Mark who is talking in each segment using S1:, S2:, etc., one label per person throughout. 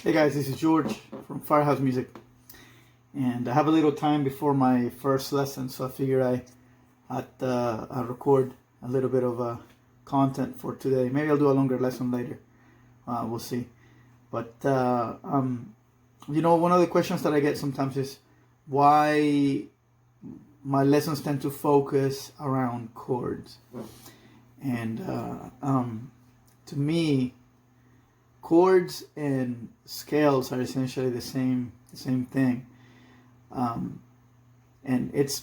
S1: Hey guys, this is George from Firehouse Music, and I have a little time before my first lesson, so I figured I'll record a little bit of content for today. Maybe I'll do a longer lesson later. We'll see. But one of the questions that I get sometimes is why my lessons tend to focus around chords, and to me, chords and scales are essentially the same thing, and it's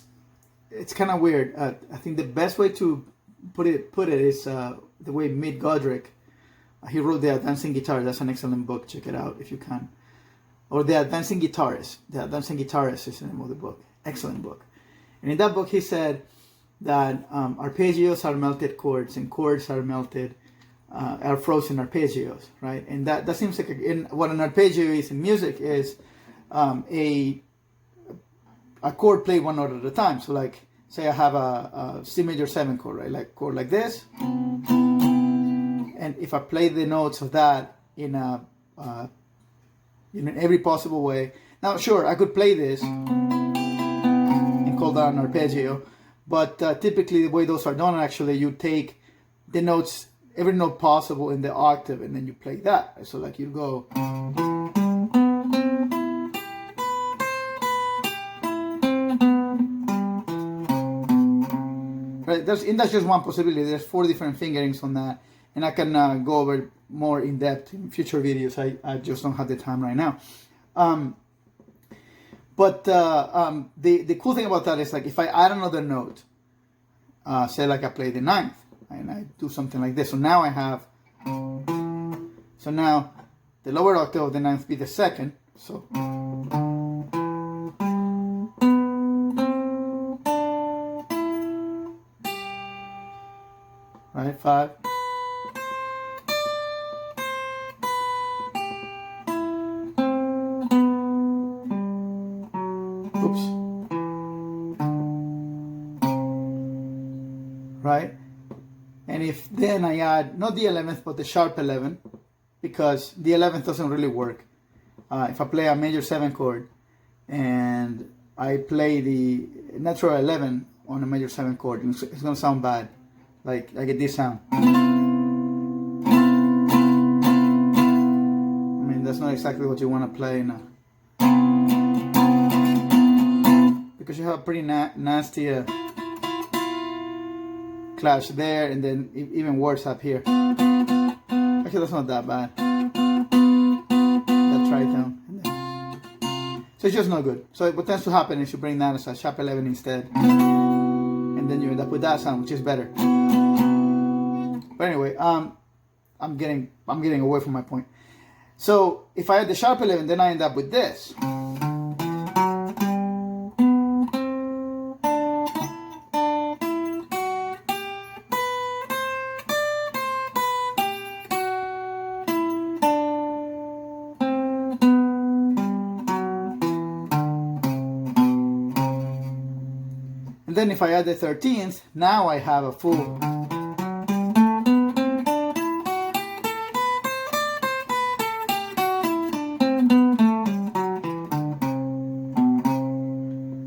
S1: kind of weird. I think the best way to put it is the way Mick Godric, he wrote The Advancing Guitar. That's an excellent book. Check it out if you can. Or The Advancing Guitarist. The Advancing Guitarist is the name of the book. Excellent book. And in that book he said that arpeggios are melted chords and chords are melted are frozen arpeggios, right? And that seems like what an arpeggio is in music is a chord played one note at a time. So like, say I have a C major 7 chord, right? Like chord like this, and if I play the notes of that in every possible way. Now, sure, I could play this and call that an arpeggio, but typically the way those are done, actually, you take the notes, every note possible in the octave, and then you play that. So like you go, right? That's just one possibility. There's 4 different fingerings on that, and I can go over more in depth in future videos. I just don't have the time right now. But the cool thing about that is, like, if I add another note, say like I play the 9th, and I do something like this. So now now the lower octave of the 9th be the 2nd. So right, 5. Oops. Right? And if then I add not the 11th but the sharp 11, because the 11th doesn't really work. If I play a major 7 chord and I play the natural 11 on a major 7 chord, it's going to sound bad. Like I get this sound. I mean, that's not exactly what you want to play in because you have a pretty nasty clash there, and then even worse up here. Actually, that's not that bad. That tritone. So it's just not good. So what tends to happen is you bring that as a sharp 11 instead, and then you end up with that sound, which is better. But anyway, I'm getting away from my point. So if I had the sharp 11, then I end up with this. And then if I add the 13th, now I have a full.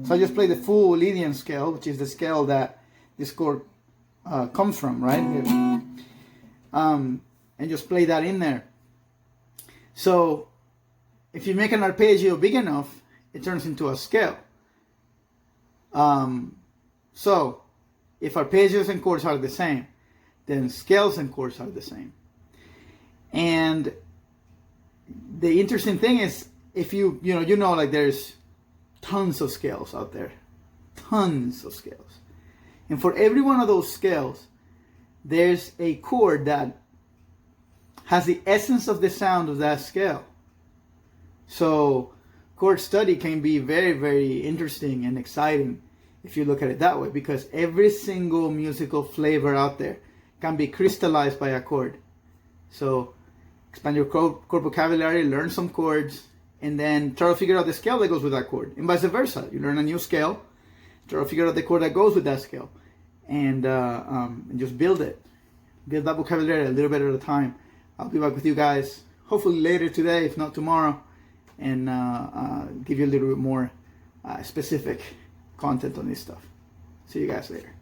S1: So I just play the full Lydian scale, which is the scale that this chord comes from, right? And just play that in there. So if you make an arpeggio big enough, it turns into a scale. So if arpeggios and chords are the same, then scales and chords are the same. And the interesting thing is, if you know, like, there's tons of scales out there, tons of scales, and for every one of those scales, there's a chord that has the essence of the sound of that scale. So chord study can be very, very interesting and exciting if you look at it that way, because every single musical flavor out there can be crystallized by a chord. So expand your chord vocabulary, learn some chords, and then try to figure out the scale that goes with that chord, and vice versa. You learn a new scale, try to figure out the chord that goes with that scale, and just build that vocabulary a little bit at a time. I'll be back with you guys hopefully later today, if not tomorrow, and give you a little bit more specific content on this stuff. See you guys later.